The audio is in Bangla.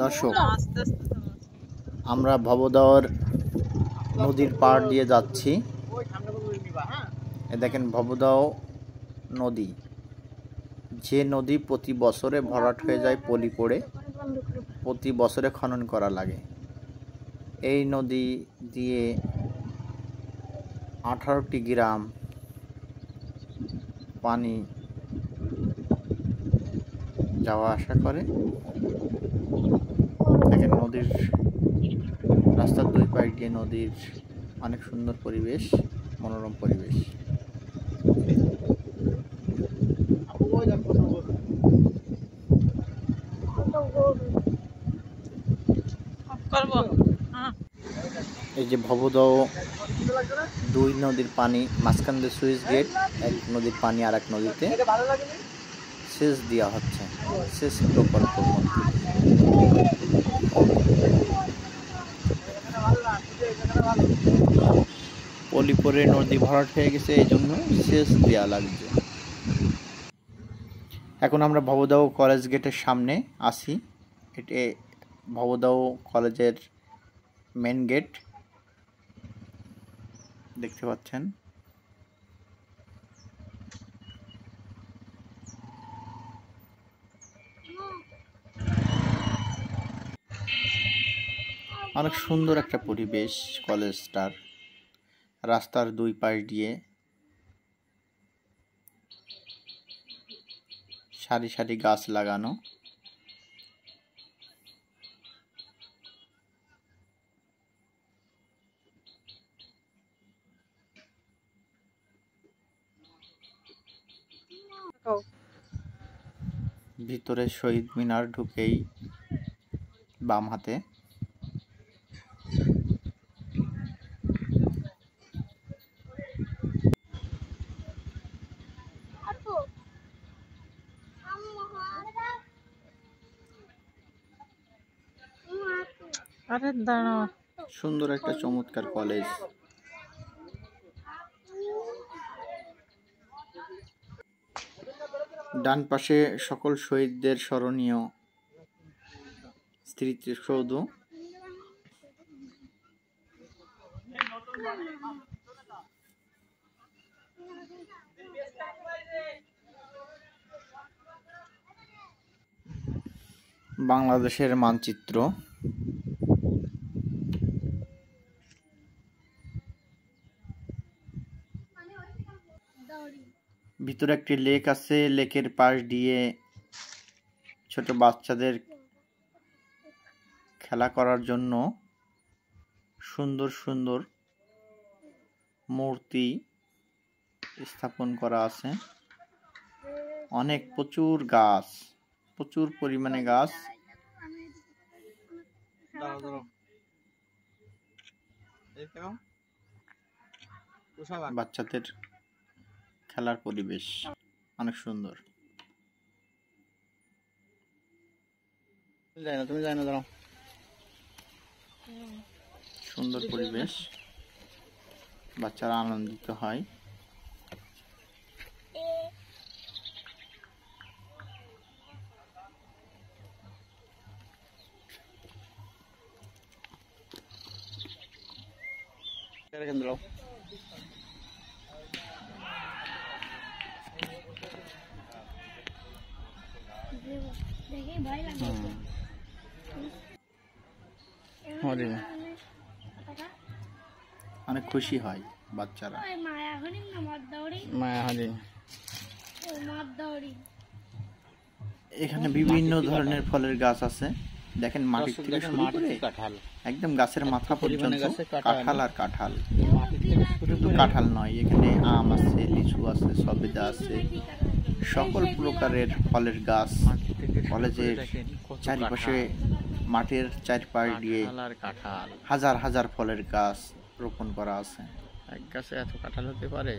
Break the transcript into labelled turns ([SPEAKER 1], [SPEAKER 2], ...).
[SPEAKER 1] দর্শক, আমরা ভবদহ নদীর পাড় দিয়ে যাচ্ছি। দেখেন ভবদহ নদী, যে নদী প্রতি বছরে ভরাট হয়ে যায় পলি পড়ে, প্রতি বছরে খনন করা লাগে। এই নদী দিয়ে 18টি গ্রাম পানি যাওয়া আসা করে। দেখেন নদীর রাস্তার দুই পাশ দিয়ে নদীর অনেক সুন্দর পরিবেশ, মনোরম পরিবেশ। এই যে ভবদহ দুই নদীর পানি, মাঝখান দিয়ে সুইচ গেট, এক নদীর পানি আর এক নদীতে সেচ দেওয়া হচ্ছে, সেচ প্রকল্প। পলি পরে নদী ভরাট হয়ে গেছে, এই জন্য সেচ দেওয়া লাগছে। এখন আমরা ভবদহ কলেজ গেটের সামনে আছি। এটি ভবদহ কলেজের মেন গেট, দেখতে পাচ্ছেন। অনেক সুন্দর একটা পরিবেশ কলেজটার। রাস্তার দুই পাশ দিয়ে সারি সারি গাছ লাগানো। ভিতরে শহীদ মিনার ঢুকেই বাম হাতে সুন্দর একটা চমৎকার কলেজ। ডান পাশে সকল শহীদদের স্মরণীয় স্মৃতিসৌধ। বাংলাদেশের মানচিত্র। ভিতরে একটি লেক আছে, লেকের পাশ দিয়ে ছোট বাচ্চাদের খেলা করার জন্য সুন্দর সুন্দর মূর্তি স্থাপন করা আছে। অনেক প্রচুর গাছ, প্রচুর পরিমাণে গাছ। বাচ্চাদের খেলার পরিবেশ অনেক সুন্দর। তুমি যাই না, দাঁড়াও। সুন্দর পরিবেশ, বাচ্চারা আনন্দিত হয়। অনেক খুশি হয় বাচ্চারা। এখানে বিভিন্ন ধরনের ফলের গাছ আছে। দেখেন মাটির থেকে শুরু করে একদম গাছের মাথা পর্যন্ত কাঁঠাল আর কাঁঠাল। শুধু কাঁঠাল নয়, এখানে আম আছে, লিচু আছে, সবেদা আছে, সকল প্রকারের ফলের গাছ। কলেজের চারিপাশে মাঠের চারপাশ দিয়ে হাজার হাজার ফলের গাছ রোপণ করা আছে। এক গাছে এত কাঁঠাল হতে পারে।